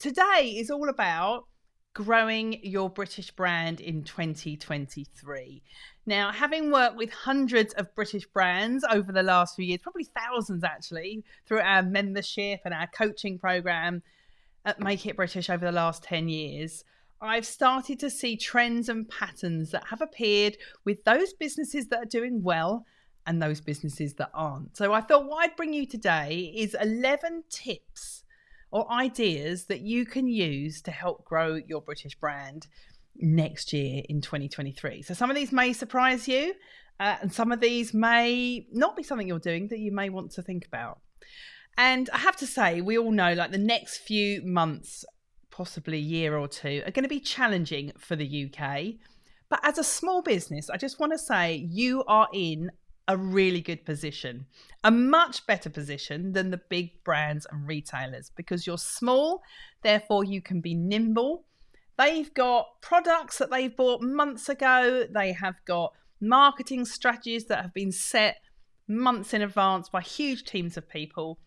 today is all about growing your British brand in 2023. Now, having worked with hundreds of British brands over the last few years, probably thousands actually, through our membership and our coaching program at Make It British over the last 10 years, I've started to see trends and patterns that have appeared with those businesses that are doing well and those businesses that aren't. So I thought what I'd bring you today is 11 tips or ideas that you can use to help grow your British brand next year in 2023. So some of these may surprise you, and some of these may not be something you're doing that you may want to think about. And I have to say, we all know like the next few months, possibly a year or two, are going to be challenging for the UK. But as a small business, I just want to say you are in a really good position, a much better position than the big brands and retailers, because you're small, therefore you can be nimble. They've got products that they've bought months ago. They have got marketing strategies that have been set months in advance by huge teams of people.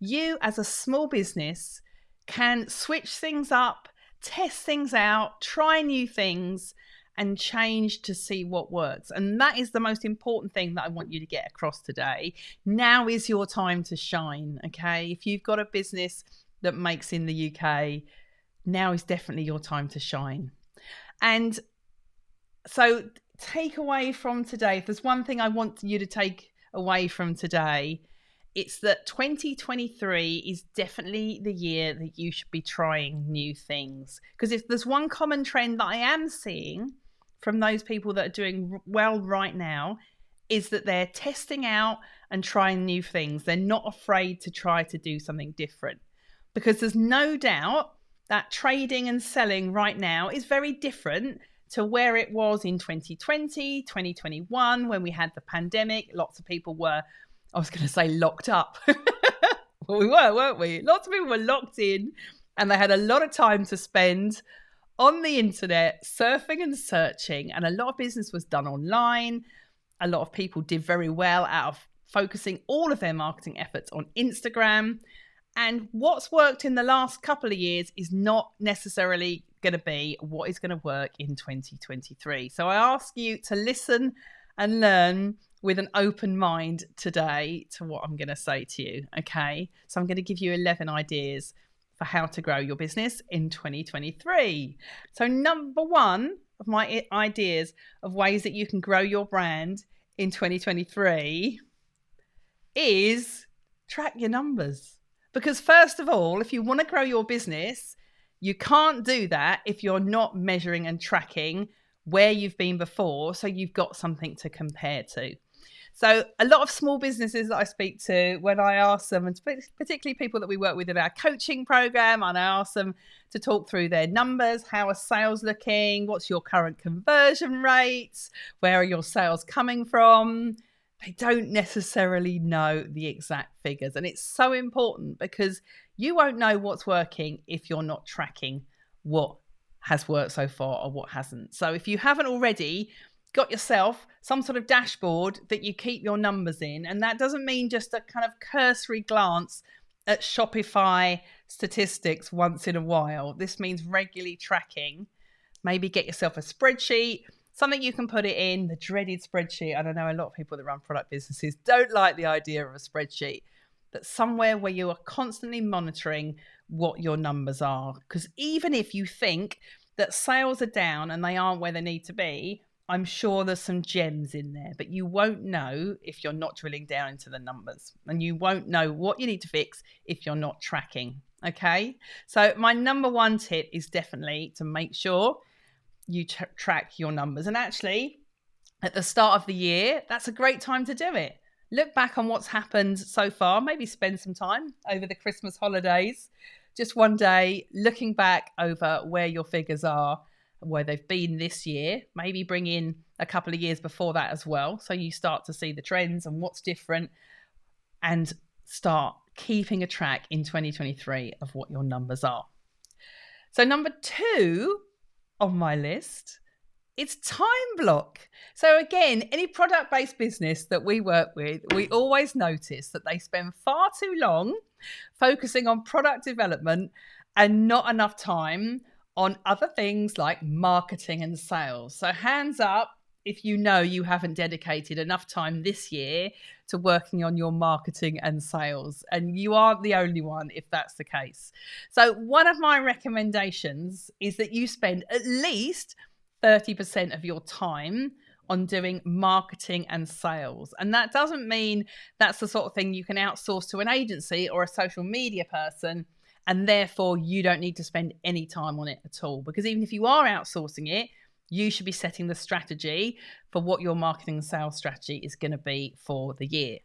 You as a small business can switch things up, test things out, try new things, and change to see what works. And that is the most important thing that I want you to get across today. Now is your time to shine, okay? If you've got a business that makes in the UK, now is definitely your time to shine. And so take away from today, if there's one thing I want you to take away from today, it's that 2023 is definitely the year that you should be trying new things. Because if there's one common trend that I am seeing from those people that are doing well right now, is that they're testing out and trying new things. They're not afraid to try to do something different, because there's no doubt that trading and selling right now is very different to where it was in 2020, 2021, when we had the pandemic. Lots of people were, I was going to say locked up. Well, we were, weren't we? Lots of people were locked in and they had a lot of time to spend on the internet, surfing and searching. And a lot of business was done online. A lot of people did very well out of focusing all of their marketing efforts on Instagram. And what's worked in the last couple of years is not necessarily going to be what is going to work in 2023. So I ask you to listen and learn with an open mind today to what I'm going to say to you, okay? So I'm going to give you 11 ideas for how to grow your business in 2023. So number one of my ideas of ways that you can grow your brand in 2023 is track your numbers. Because first of all, if you want to grow your business, you can't do that if you're not measuring and tracking where you've been before, so you've got something to compare to. So a lot of small businesses that I speak to, when I ask them, and particularly people that we work with in our coaching program, and I ask them to talk through their numbers, how are sales looking, what's your current conversion rates, where are your sales coming from? They don't necessarily know the exact figures. And it's so important, because you won't know what's working if you're not tracking what has worked so far or what hasn't. So if you haven't already got yourself some sort of dashboard that you keep your numbers in, and that doesn't mean just a kind of cursory glance at Shopify statistics once in a while. This means regularly tracking. Maybe get yourself a spreadsheet, something you can put it in, the dreaded spreadsheet. I don't know, a lot of people that run product businesses don't like the idea of a spreadsheet, but somewhere where you are constantly monitoring what your numbers are. Because even if you think that sales are down and they aren't where they need to be, I'm sure there's some gems in there, but you won't know if you're not drilling down into the numbers, and you won't know what you need to fix if you're not tracking. Okay. So my number one tip is definitely to make sure you track your numbers. And actually at the start of the year, that's a great time to do it. Look back on what's happened so far, maybe spend some time over the Christmas holidays, just one day looking back over where your figures are, where they've been this year, maybe bring in a couple of years before that as well. So you start to see the trends and what's different, and start keeping a track in 2023 of what your numbers are. So number two on my list, it's time block. So again, any product-based business that we work with, we always notice that they spend far too long focusing on product development and not enough time on other things like marketing and sales. So hands up if you know you haven't dedicated enough time this year to working on your marketing and sales. And you aren't the only one if that's the case. So one of my recommendations is that you spend at least 30% of your time on doing marketing and sales. And that doesn't mean that's the sort of thing you can outsource to an agency or a social media person, and therefore you don't need to spend any time on it at all. Because even if you are outsourcing it, you should be setting the strategy for what your marketing and sales strategy is going to be for the year.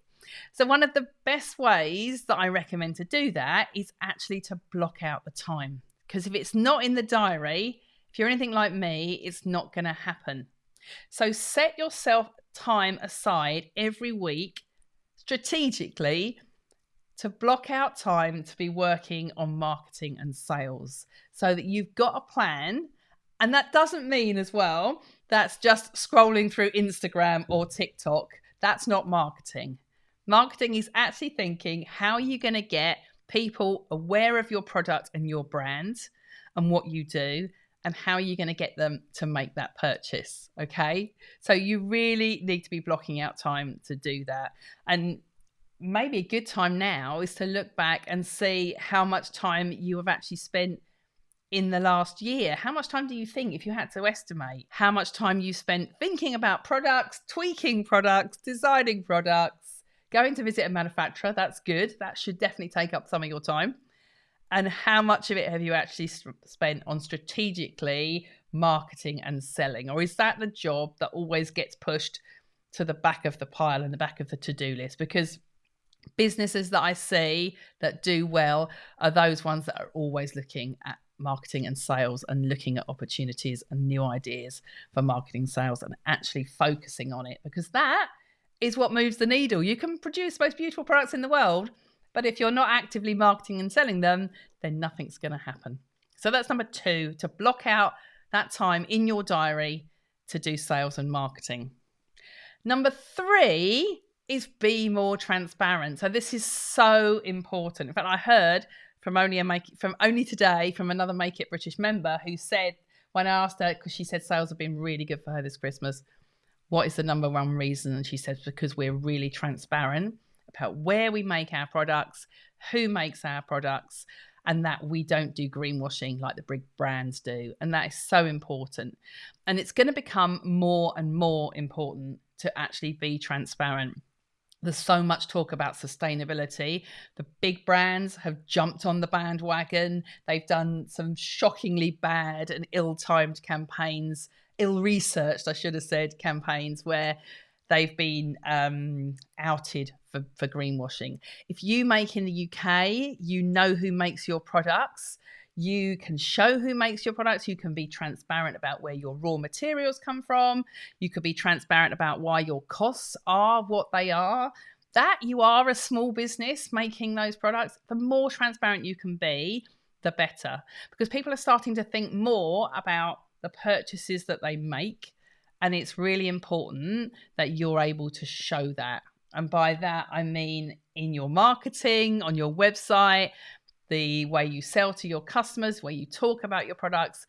So one of the best ways that I recommend to do that is actually to block out the time. Because if it's not in the diary, if you're anything like me, it's not going to happen. So set yourself time aside every week strategically to block out time to be working on marketing and sales so that you've got a plan. And that doesn't mean as well that's just scrolling through Instagram or TikTok. That's not marketing. Marketing is actually thinking, how are you going to get people aware of your product and your brand and what you do, and how are you going to get them to make that purchase? Okay. So you really need to be blocking out time to do that. And maybe a good time now is to look back and see how much time you have actually spent in the last year. How much time do you think, if you had to estimate, how much time you spent thinking about products, tweaking products, designing products, going to visit a manufacturer? That's good. That should definitely take up some of your time. And how much of it have you actually spent on strategically marketing and selling? Or is that the job that always gets pushed to the back of the pile and the back of the to-do list? Because businesses that I see that do well are those ones that are always looking at marketing and sales and looking at opportunities and new ideas for marketing, sales, and actually focusing on it, because that is what moves the needle. You can produce the most beautiful products in the world, but if you're not actively marketing and selling them, then nothing's going to happen. So that's number 2, to block out that time in your diary to do sales and marketing. Number 3 is be more transparent. So this is so important. In fact, I heard from only today from another Make It British member who said, when I asked her, because she said sales have been really good for her this Christmas, what is the number one reason? And she said, because we're really transparent about where we make our products, who makes our products, and that we don't do greenwashing like the big brands do. And that is so important. And it's going to become more and more important to actually be transparent. There's so much talk about sustainability. The big brands have jumped on the bandwagon. They've done some shockingly bad and ill-timed campaigns, ill-researched, I should have said, campaigns where they've been outed for greenwashing. If you make in the UK, you know who makes your products. You can show who makes your products. You can be transparent about where your raw materials come from. You could be transparent about why your costs are what they are. That you are a small business making those products. The more transparent you can be, the better. Because people are starting to think more about the purchases that they make. And it's really important that you're able to show that. And by that, I mean in your marketing, on your website, the way you sell to your customers, where you talk about your products.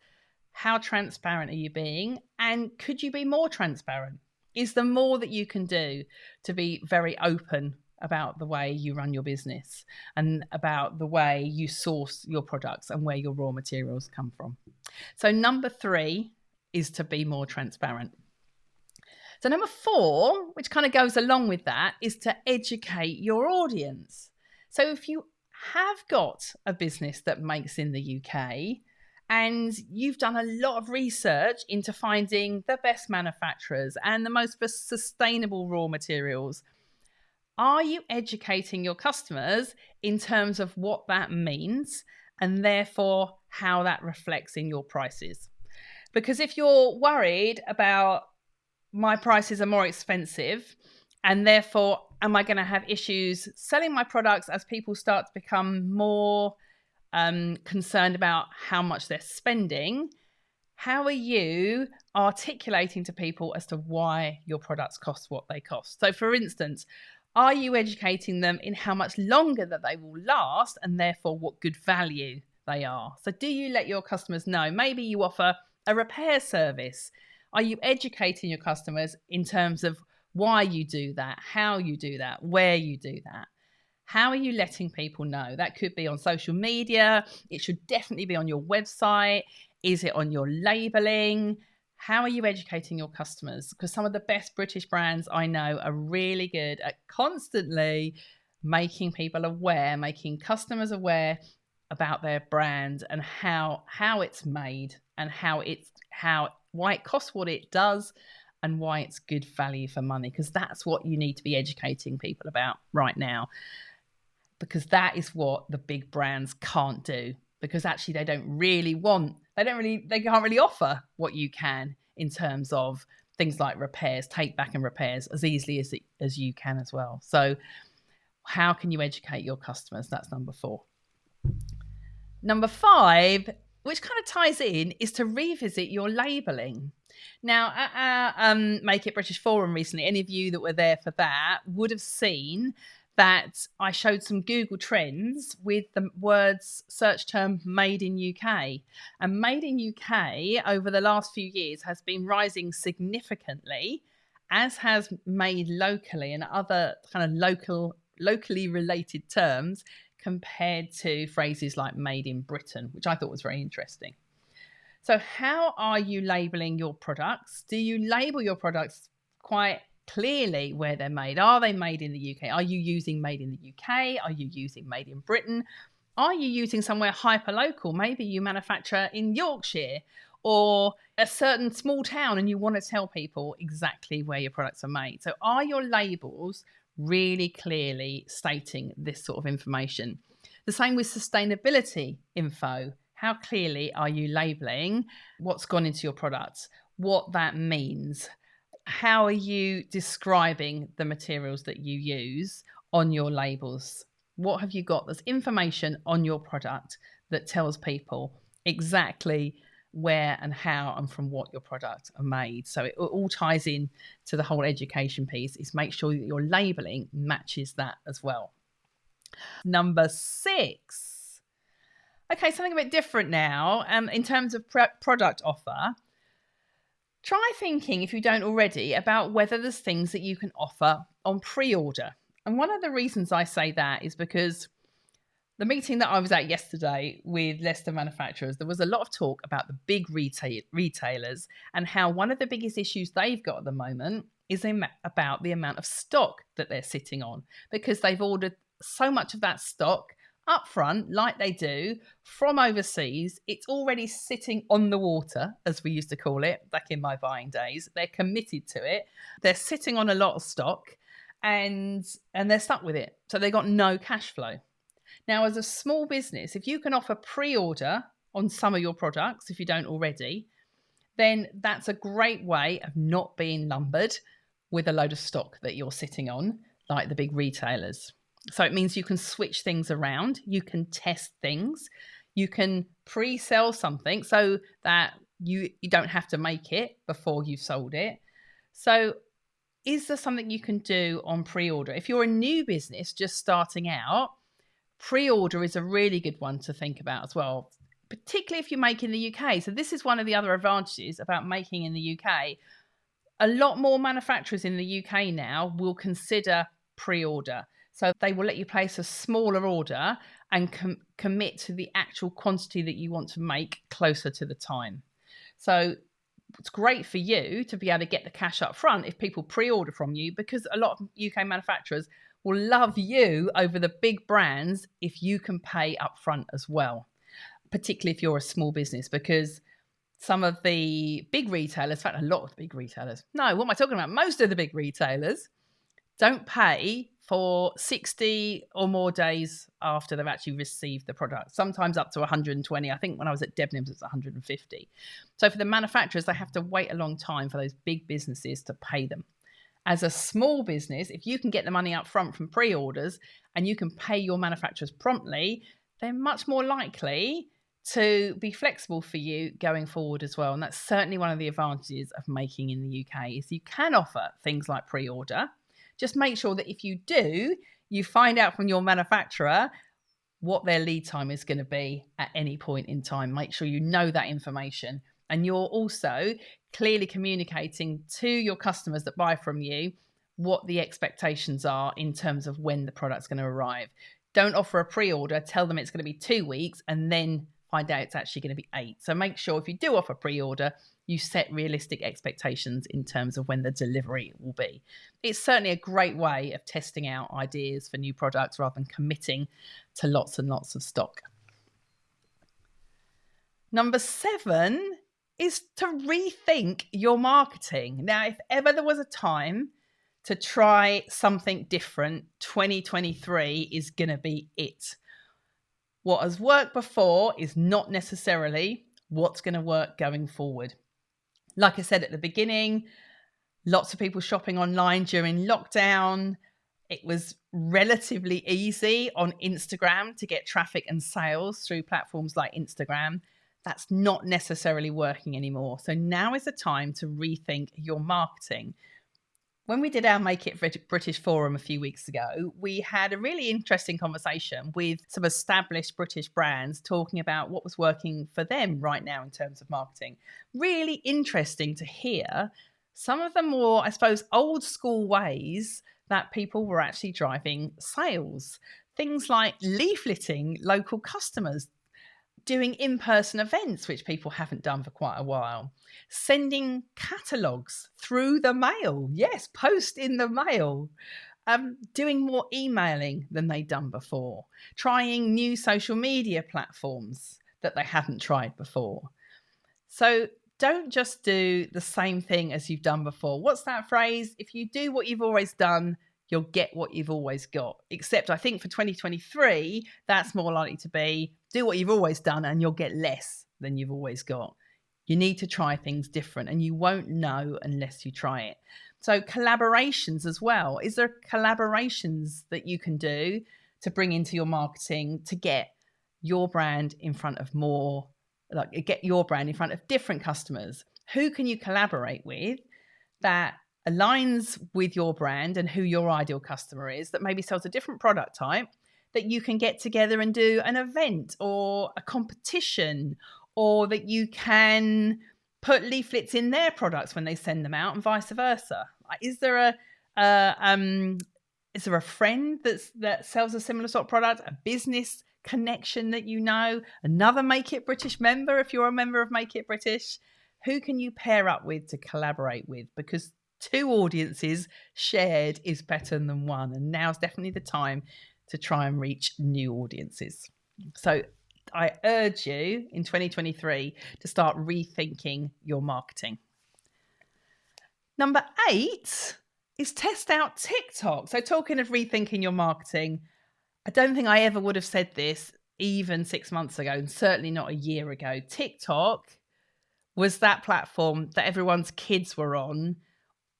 How transparent are you being? And could you be more transparent? Is there more that you can do to be very open about the way you run your business and about the way you source your products and where your raw materials come from? So number 3 is to be more transparent. So number 4, which kind of goes along with that, is to educate your audience. So if you have got a business that makes in the UK and you've done a lot of research into finding the best manufacturers and the most sustainable raw materials, are you educating your customers in terms of what that means and therefore how that reflects in your prices? Because if you're worried about my prices are more expensive and therefore am I going to have issues selling my products as people start to become more concerned about how much they're spending, how are you articulating to people as to why your products cost what they cost? So for instance, are you educating them in how much longer that they will last and therefore what good value they are. So do you let your customers know? Maybe you offer a repair service. Are you educating your customers in terms of why you do that, how you do that, where you do that? How are you letting people know? That could be on social media. It should definitely be on your website. Is it on your labeling? How are you educating your customers? Because some of the best British brands I know are really good at constantly making people aware, making customers aware about their brand and how it's made and why it costs what it does and why it's good value for money, because that's what you need to be educating people about right now, because that is what the big brands can't do, because actually they can't really offer what you can in terms of things like repairs, take back and repairs as easily as you can as well. So how can you educate your customers? That's number 4. Number 5, which kind of ties in, is to revisit your labeling. Now, at our Make It British Forum recently, any of you that were there for that would have seen that I showed some Google Trends with the words search term made in UK. And made in UK over the last few years has been rising significantly, as has made locally and other kind of locally related terms, compared to phrases like made in Britain, which I thought was very interesting. So how are you labeling your products? Do you label your products quite clearly where they're made? Are they made in the UK? Are you using made in the UK? Are you using made in Britain? Are you using somewhere hyper local? Maybe you manufacture in Yorkshire or a certain small town and you want to tell people exactly where your products are made. So are your labels really clearly stating this sort of information? The same with sustainability info. How clearly are you labeling what's gone into your products, what that means? How are you describing the materials that you use on your labels? What have you got? There's information on your product that tells people exactly where and how and from what your products are made. So it all ties in to the whole education piece, is make sure that your labeling matches that as well. Number 6. Okay, something a bit different now. In terms of product offer, try thinking, if you don't already, about whether there's things that you can offer on pre-order. And one of the reasons I say that is because the meeting that I was at yesterday with Leicester manufacturers, there was a lot of talk about the big retailers and how one of the biggest issues they've got at the moment is about the amount of stock that they're sitting on, because they've ordered so much of that stock up front, like they do, from overseas. It's already sitting on the water, as we used to call it back in my buying days. They're committed to it. They're sitting on a lot of stock and they're stuck with it. So they've got no cash flow. Now, as a small business, if you can offer pre-order on some of your products, if you don't already, then that's a great way of not being lumbered with a load of stock that you're sitting on, like the big retailers. So it means you can switch things around, you can test things, you can pre-sell something so that you don't have to make it before you've sold it. So is there something you can do on pre-order? If you're a new business just starting out, pre-order is a really good one to think about as well, particularly if you make in the UK. So this is one of the other advantages about making in the UK. A lot more manufacturers in the UK now will consider pre-order. So they will let you place a smaller order and commit to the actual quantity that you want to make closer to the time. So it's great for you to be able to get the cash up front if people pre-order from you, because a lot of UK manufacturers will love you over the big brands if you can pay up front as well, particularly if you're a small business, because some of the big retailers, in fact, a lot of the big retailers, no, what am I talking about? Most of the big retailers don't pay for 60 or more days after they've actually received the product, sometimes up to 120. I think when I was at Debenhams, it's 150. So for the manufacturers, they have to wait a long time for those big businesses to pay them. As a small business, if you can get the money up front from pre-orders and you can pay your manufacturers promptly, they're much more likely to be flexible for you going forward as well. And that's certainly one of the advantages of making in the UK, is you can offer things like pre-order. Just make sure that if you do, you find out from your manufacturer what their lead time is going to be at any point in time. Make sure you know that information. And you're also clearly communicating to your customers that buy from you what the expectations are in terms of when the product's going to arrive. Don't offer a pre-order, tell them it's going to be 2 weeks and then find out it's actually going to be 8. So make sure if you do offer pre-order, you set realistic expectations in terms of when the delivery will be. It's certainly a great way of testing out ideas for new products rather than committing to lots and lots of stock. Number 7 is to rethink your marketing. Now, if ever there was a time to try something different, 2023 is going to be it. What has worked before is not necessarily what's going to work going forward. Like I said at the beginning, lots of people shopping online during lockdown. It was relatively easy on Instagram to get traffic and sales through platforms like Instagram. That's not necessarily working anymore. So now is the time to rethink your marketing. When we did our Make It British forum a few weeks ago, we had a really interesting conversation with some established British brands talking about what was working for them right now in terms of marketing. Really interesting to hear some of the more, I suppose, old school ways that people were actually driving sales. Things like leafleting local customers, doing in-person events, which people haven't done for quite a while, sending catalogues through the mail. Yes, post in the mail. Doing more emailing than they'd done before. Trying new social media platforms that they hadn't tried before. So don't just do the same thing as you've done before. What's that phrase? If you do what you've always done, you'll get what you've always got. Except I think for 2023, that's more likely to be do what you've always done and you'll get less than you've always got. You need to try things different and you won't know unless you try it. So collaborations as well. Is there collaborations that you can do to bring into your marketing to get your brand in front of more, like get your brand in front of different customers? Who can you collaborate with that aligns with your brand and who your ideal customer is, that maybe sells a different product type, that you can get together and do an event or a competition, or that you can put leaflets in their products when they send them out and vice versa? Is there a friend that sells a similar sort of product, a business connection that you know, another Make It British member if you're a member of Make It British? Who can you pair up with to collaborate with? Because 2 audiences shared is better than 1. And now's definitely the time to try and reach new audiences. So I urge you in 2023 to start rethinking your marketing. Number 8 is test out TikTok. So talking of rethinking your marketing, I don't think I ever would have said this even 6 months ago, and certainly not a year ago. TikTok was that platform that everyone's kids were on,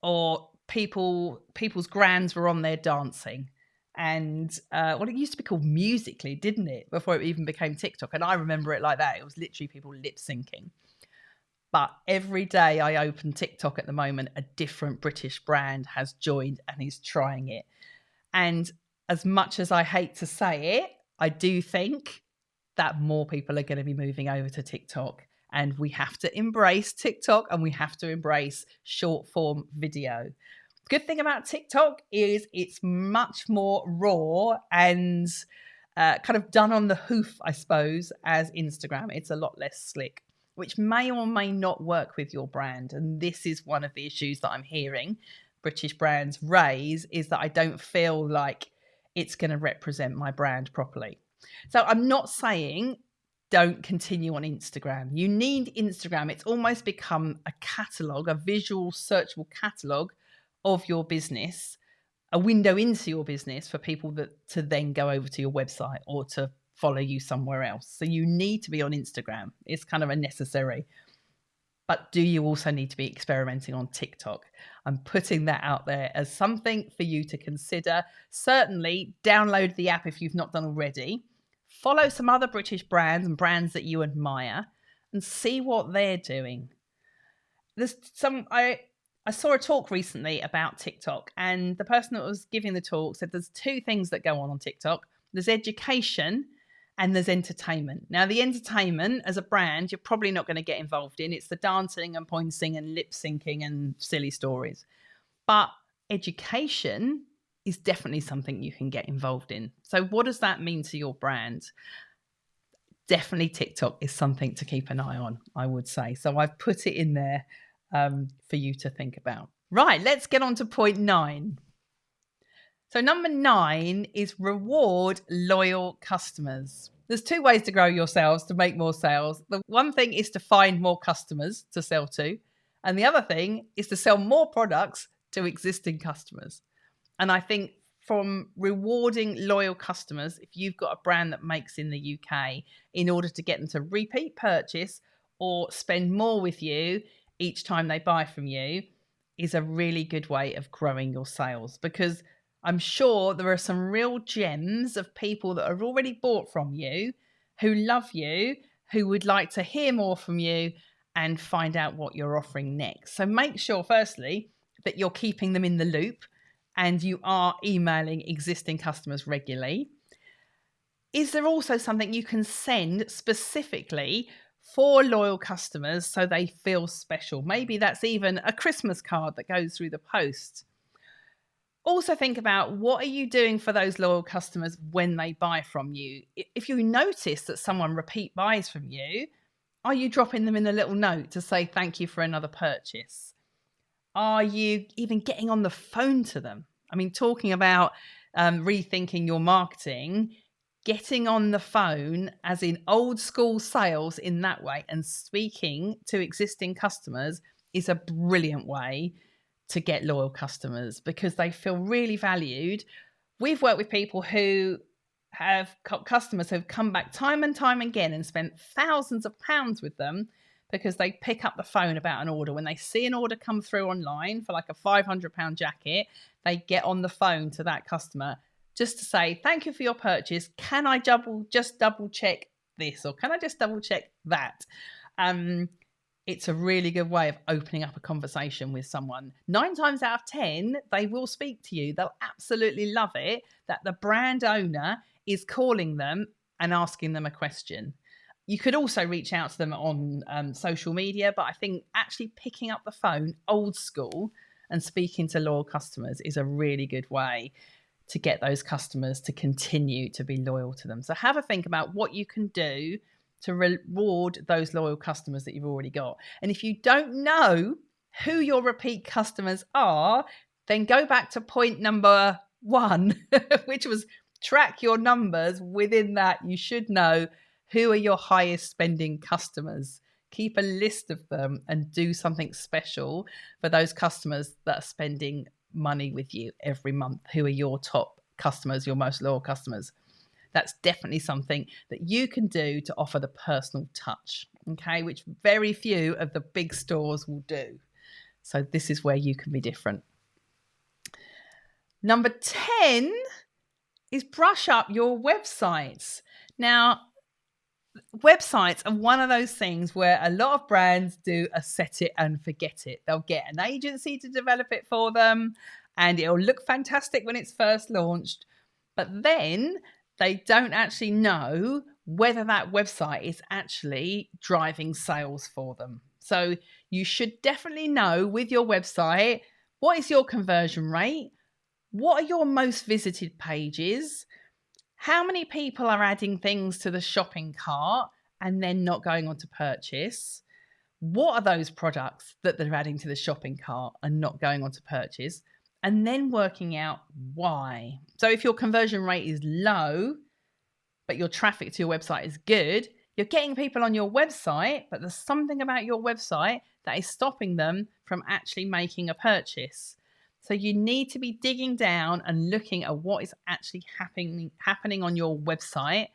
or people's grands were on there dancing. And it used to be called Musical.ly, didn't it? Before it even became TikTok. And I remember it like that. It was literally people lip syncing. But every day I open TikTok at the moment, a different British brand has joined and is trying it. And as much as I hate to say it, I do think that more people are going to be moving over to TikTok. And we have to embrace TikTok and we have to embrace short form video. The good thing about TikTok is it's much more raw and kind of done on the hoof, I suppose, as Instagram. It's a lot less slick, which may or may not work with your brand. And this is one of the issues that I'm hearing British brands raise, is that I don't feel like it's going to represent my brand properly. So I'm not saying don't continue on Instagram. You need Instagram. It's almost become a catalogue, a visual searchable catalogue of your business, a window into your business for people to then go over to your website or to follow you somewhere else. So you need to be on Instagram. It's kind of a necessary. But do you also need to be experimenting on TikTok? I'm putting that out there as something for you to consider. Certainly download the app if you've not done already. Follow some other British brands and brands that you admire and see what they're doing. I saw a talk recently about TikTok, and the person that was giving the talk said there's 2 things that go on TikTok. There's education and there's entertainment. Now, the entertainment as a brand, you're probably not going to get involved in. It's the dancing and pointing and lip syncing and silly stories. But education is definitely something you can get involved in. So what does that mean to your brand? Definitely TikTok is something to keep an eye on, I would say. So I've put it in there for you to think about. Right, let's get on to point 9. So number 9 is reward loyal customers. There's 2 ways to grow your sales, to make more sales. The one thing is to find more customers to sell to. And the other thing is to sell more products to existing customers. And I think from rewarding loyal customers, if you've got a brand that makes in the UK, in order to get them to repeat purchase or spend more with you each time they buy from you, is a really good way of growing your sales, because I'm sure there are some real gems of people that have already bought from you, who love you, who would like to hear more from you and find out what you're offering next. So make sure, firstly, that you're keeping them in the loop and you are emailing existing customers regularly. Is there also something you can send specifically for loyal customers so they feel special? Maybe that's even a Christmas card that goes through the post. Also think about, what are you doing for those loyal customers when they buy from you? If you notice that someone repeat buys from you, are you dropping them in a little note to say thank you for another purchase? Are you even getting on the phone to them? I mean, talking about rethinking your marketing, getting on the phone, as in old school sales in that way, and speaking to existing customers is a brilliant way to get loyal customers, because they feel really valued. We've worked with people who have customers who've come back time and time again and spent thousands of pounds with them, because they pick up the phone about an order. When they see an order come through online for like a £500 jacket, they get on the phone to that customer just to say, thank you for your purchase. Can I just double check this? Or can I just double check that? It's a really good way of opening up a conversation with someone. 9 times out of 10, they will speak to you. They'll absolutely love it that the brand owner is calling them and asking them a question. You could also reach out to them on social media, but I think actually picking up the phone old school and speaking to loyal customers is a really good way to get those customers to continue to be loyal to them. So have a think about what you can do to reward those loyal customers that you've already got. And if you don't know who your repeat customers are, then go back to point number 1, which was track your numbers. Within that, you should know who are your highest spending customers. Keep a list of them and do something special for those customers that are spending money with you every month. Who are your top customers, your most loyal customers? That's definitely something that you can do to offer the personal touch, okay, which very few of the big stores will do. So this is where you can be different. Number 10 is brush up your websites. Now, websites are one of those things where a lot of brands do a set it and forget it. They'll get an agency to develop it for them and it'll look fantastic when it's first launched, but then they don't actually know whether that website is actually driving sales for them. So you should definitely know with your website, what is your conversion rate? What are your most visited pages? How many people are adding things to the shopping cart and then not going on to purchase? What are those products that they're adding to the shopping cart and not going on to purchase? And then working out why. So if your conversion rate is low, but your traffic to your website is good, you're getting people on your website, but there's something about your website that is stopping them from actually making a purchase. So you need to be digging down and looking at what is actually happening on your website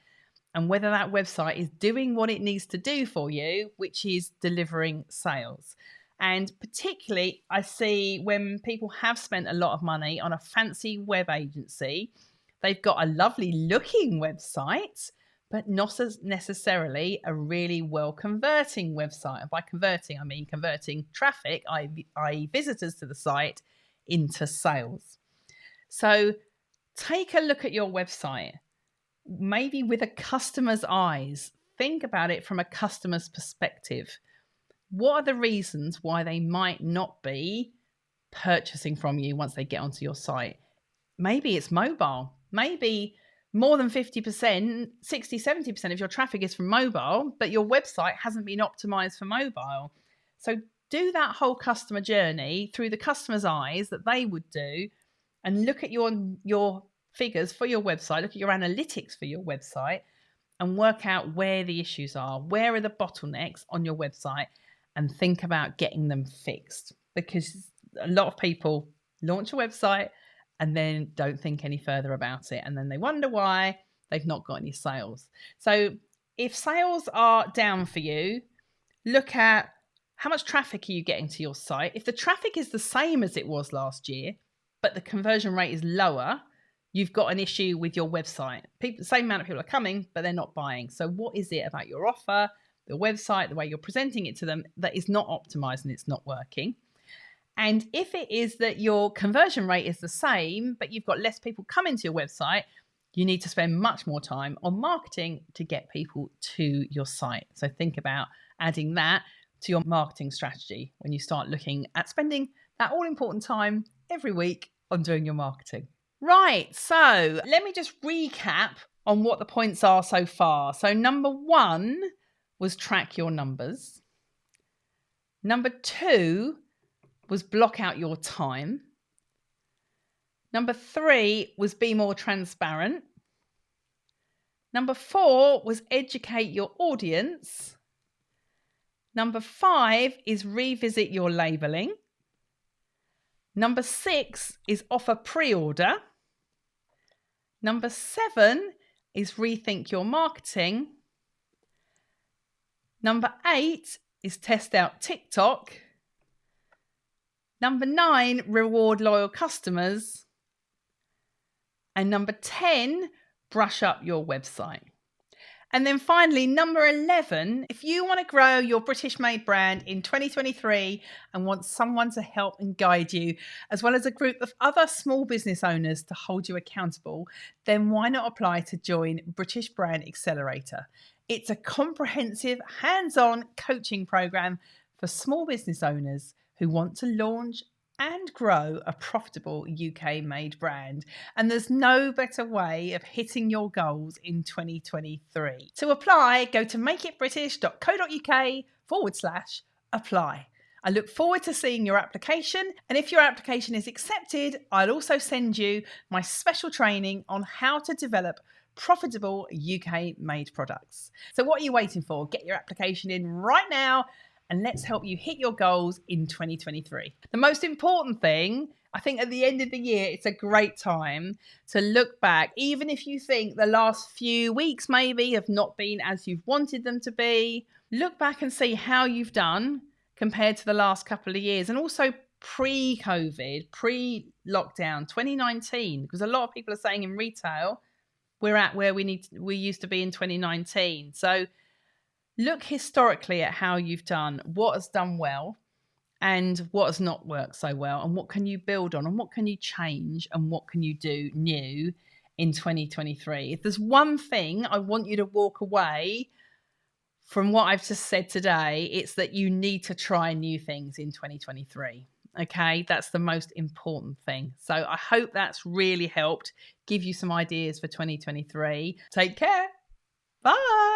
and whether that website is doing what it needs to do for you, which is delivering sales. And particularly, I see when people have spent a lot of money on a fancy web agency, they've got a lovely looking website, but not as necessarily a really well converting website. And by converting, I mean converting traffic, i.e. visitors to the site, into sales. So take a look at your website. maybe with a customer's eyes. Think about it from a customer's perspective. What are the reasons why they might not be purchasing from you once they get onto your site? Maybe it's mobile. Maybe more than 50%, 60, 70% of your traffic is from mobile, but your website hasn't been optimized for mobile. So do that whole customer journey through the customer's eyes that they would do, and look at your figures for your website, look at your analytics for your website, and work out where the issues are, where are the bottlenecks on your website, and think about getting them fixed. Because a lot of people launch a website and then don't think any further about it, and then they wonder why they've not got any sales. So if sales are down for you, look at how much traffic are you getting to your site. If the traffic is the same as it was last year, but the conversion rate is lower, you've got an issue with your website. The same amount of people are coming, but they're not buying. So what is it about your offer, the website, the way you're presenting it to them that is not optimized and it's not working? And if it is that your conversion rate is the same, but you've got less people coming to your website, you need to spend much more time on marketing to get people to your site. So think about adding that to your marketing strategy when you start looking at spending that all important time every week on doing your marketing. Right, so let me just recap on what the points are so far. So number 1 was track your numbers. Number 2 was block out your time. Number 3 was be more transparent. Number 4 was educate your audience. Number 5 is revisit your labeling. Number 6 is offer pre-order. Number 7 is rethink your marketing. Number 8 is test out TikTok. Number 9, reward loyal customers. And number 10, brush up your website. And then finally, number 11, if you want to grow your British made brand in 2023 and want someone to help and guide you, as well as a group of other small business owners to hold you accountable, then why not apply to join British Brand Accelerator? It's a comprehensive, hands-on coaching program for small business owners who want to launch and grow a profitable UK-made brand. And there's no better way of hitting your goals in 2023. To apply, go to makeitbritish.co.uk/apply. I look forward to seeing your application. And if your application is accepted, I'll also send you my special training on how to develop profitable UK-made products. So what are you waiting for? Get your application in right now, and let's help you hit your goals in 2023. The most important thing, I think at the end of the year, it's a great time to look back, even if you think the last few weeks maybe have not been as you've wanted them to be. Look back and see how you've done compared to the last couple of years, and also pre-COVID, pre-lockdown, 2019, because a lot of people are saying in retail, we're at where we used to be in 2019. So look historically at how you've done, what has done well and what has not worked so well, and what can you build on, and what can you change, and what can you do new in 2023. If there's one thing I want you to walk away from what I've just said today, it's that you need to try new things in 2023. Okay, that's the most important thing. So I hope that's really helped give you some ideas for 2023. Take care. Bye.